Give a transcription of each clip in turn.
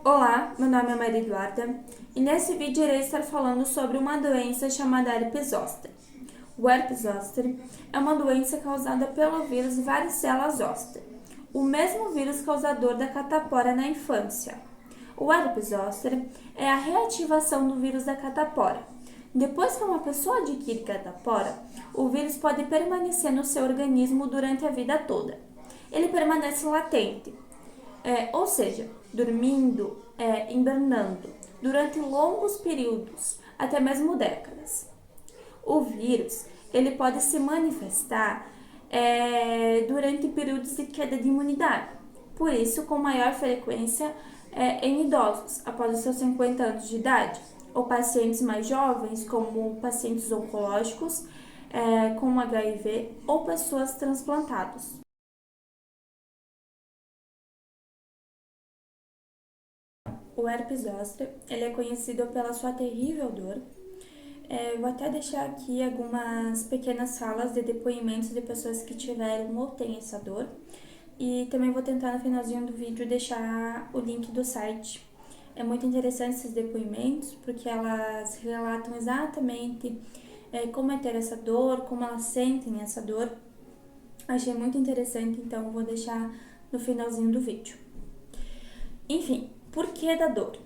Olá, meu nome é Maria Eduarda e nesse vídeo irei estar falando sobre uma doença chamada herpes zoster. O herpes zoster é uma doença causada pelo vírus varicela zoster, o mesmo vírus causador da catapora na infância. O herpes zoster é a reativação do vírus da catapora. Depois que uma pessoa adquire catapora, o vírus pode permanecer no seu organismo durante a vida toda. Ele permanece latente, ou seja, dormindo, hibernando, durante longos períodos, até mesmo décadas. O vírus ele pode se manifestar durante períodos de queda de imunidade, por isso com maior frequência em idosos após os seus 50 anos de idade, ou pacientes mais jovens, como pacientes oncológicos com HIV ou pessoas transplantadas. O herpes zoster, ele é conhecido pela sua terrível dor. Vou até deixar aqui algumas pequenas falas de depoimentos de pessoas que tiveram ou têm essa dor. E também vou tentar no finalzinho do vídeo deixar o link do site. É muito interessante esses depoimentos, porque elas relatam exatamente como é ter essa dor, como elas sentem essa dor. Achei muito interessante, então vou deixar no finalzinho do vídeo. Enfim, por que da dor?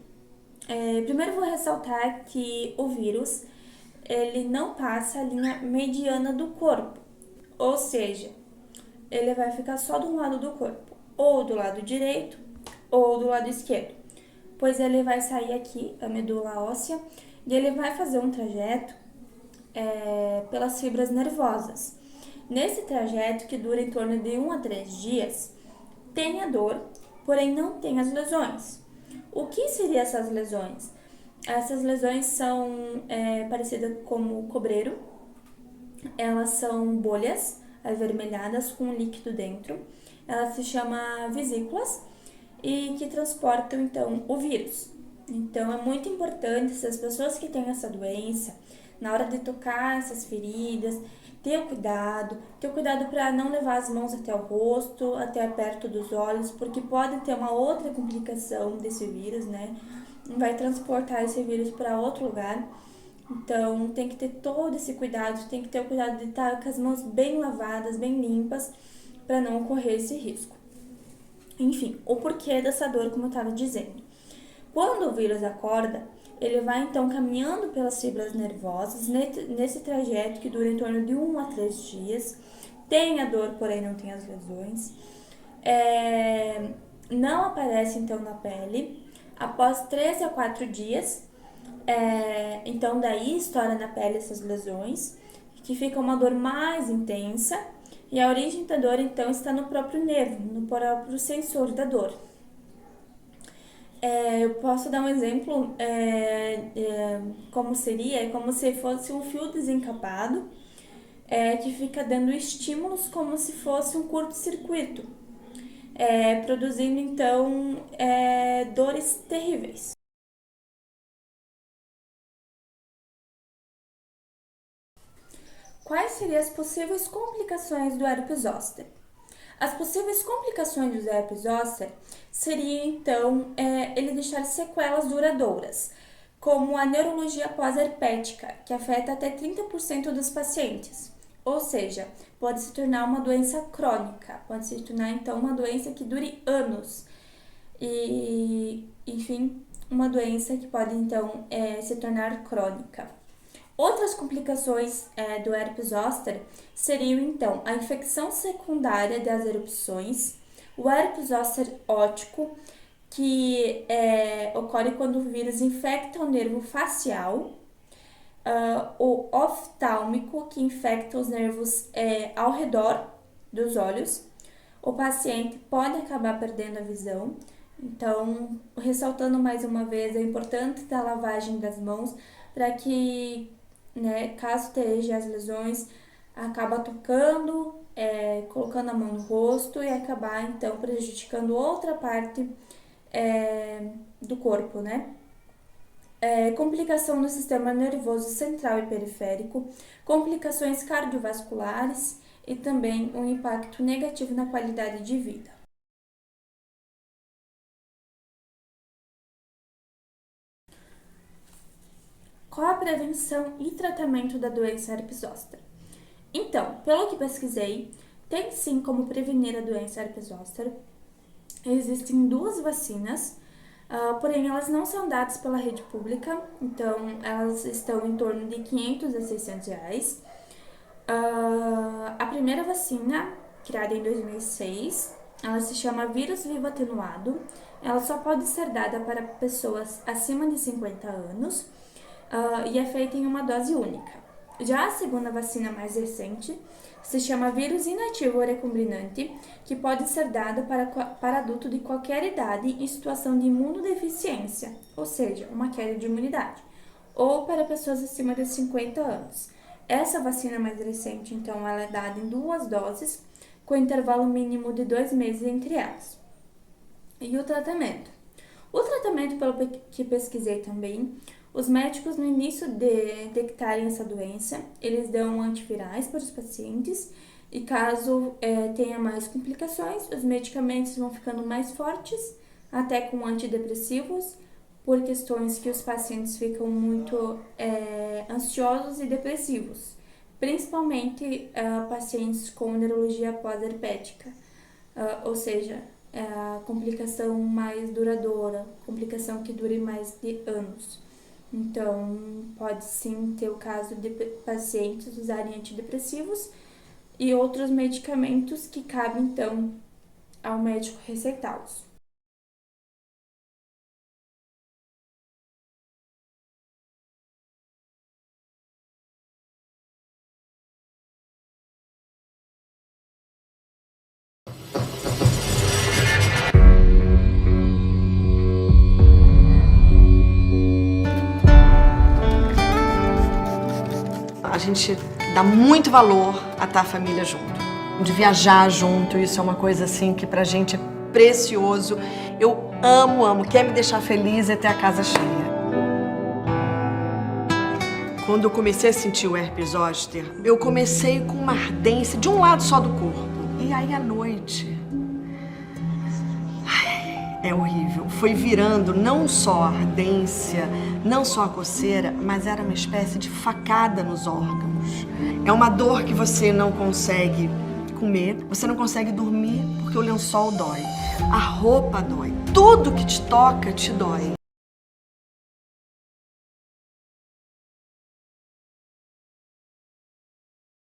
Primeiro vou ressaltar que o vírus ele não passa a linha mediana do corpo, ou seja, ele vai ficar só de um lado do corpo, ou do lado direito ou do lado esquerdo, pois ele vai sair aqui, a medula óssea, e ele vai fazer um trajeto pelas fibras nervosas. Nesse trajeto, que dura em torno de 1 a 3 dias, tem a dor, porém não tem as lesões. O que seriam essas lesões? Essas lesões são parecidas como cobreiro, elas são bolhas avermelhadas com líquido dentro, elas se chamam vesículas e que transportam então o vírus. Então é muito importante se as pessoas que têm essa doença, na hora de tocar essas feridas, ter cuidado para não levar as mãos até o rosto, até perto dos olhos, porque pode ter uma outra complicação desse vírus, né? Vai transportar esse vírus para outro lugar. Então tem que ter todo esse cuidado, tem que ter o cuidado de estar com as mãos bem lavadas, bem limpas, para não ocorrer esse risco. Enfim, o porquê dessa dor, como eu estava dizendo. Quando o vírus acorda, ele vai então caminhando pelas fibras nervosas nesse trajeto que dura em torno de 1 a 3 dias. Tem a dor, porém não tem as lesões. Não aparece então na pele. Após 3 a 4 dias, então daí estoura na pele essas lesões, que fica uma dor mais intensa. E a origem da dor então está no próprio nervo, no próprio sensor da dor. Eu posso dar um exemplo, como seria, é como se fosse um fio desencapado, que fica dando estímulos como se fosse um curto-circuito, produzindo então dores terríveis. Quais seriam as possíveis complicações do herpes zoster? As possíveis complicações do herpes zoster seriam, então, ele deixar sequelas duradouras, como a neurologia pós-herpética, que afeta até 30% dos pacientes. Ou seja, pode se tornar uma doença crônica, pode se tornar, então, uma doença que dure anos. E, enfim, uma doença que pode, então, se tornar crônica. Outras complicações do herpes zoster seriam, então, a infecção secundária das erupções, o herpes zoster ótico, que ocorre quando o vírus infecta o nervo facial, o oftálmico, que infecta os nervos ao redor dos olhos. O paciente pode acabar perdendo a visão. Então, ressaltando mais uma vez, é importante da lavagem das mãos para que, né, caso esteja as lesões, acaba tocando, colocando a mão no rosto e acabar então prejudicando outra parte do corpo, né? Complicação no sistema nervoso central e periférico, complicações cardiovasculares e também um impacto negativo na qualidade de vida. qual a prevenção e tratamento da doença herpes zoster? Então, pelo que pesquisei, tem sim como prevenir a doença herpes zoster. Existem 2 vacinas, porém elas não são dadas pela rede pública, então elas estão em torno de 500 a 600 reais. A primeira vacina, criada em 2006, ela se chama vírus vivo atenuado. Ela só pode ser dada para pessoas acima de 50 anos e é feita em uma dose única. Já a segunda vacina mais recente se chama vírus inativo recombinante, que pode ser dada para adulto de qualquer idade em situação de imunodeficiência, ou seja, uma queda de imunidade, ou para pessoas acima de 50 anos. Essa vacina mais recente, então, ela é dada em 2 doses, com intervalo mínimo de 2 meses entre elas. E o tratamento? O tratamento, pelo que pesquisei também, os médicos, no início de detectarem essa doença, eles dão antivirais para os pacientes e caso tenha mais complicações, os medicamentos vão ficando mais fortes, até com antidepressivos, por questões que os pacientes ficam muito ansiosos e depressivos, principalmente pacientes com neurologia pós-herpética, ou seja, a complicação mais duradoura, complicação que dure mais de anos. Então, pode sim ter o caso de pacientes usarem antidepressivos e outros medicamentos que cabe, então, ao médico receitá-los. A gente dá muito valor a estar a família junto, de viajar junto, isso é uma coisa assim que pra gente é precioso. Eu amo, quer me deixar feliz é ter a casa cheia. Quando eu comecei a sentir o herpes zoster, eu comecei com uma ardência de um lado só do corpo. E aí à noite, é horrível. Foi virando não só a ardência, não só a coceira, mas era uma espécie de facada nos órgãos. É uma dor que você não consegue comer, você não consegue dormir porque o lençol dói, a roupa dói, tudo que te toca te dói.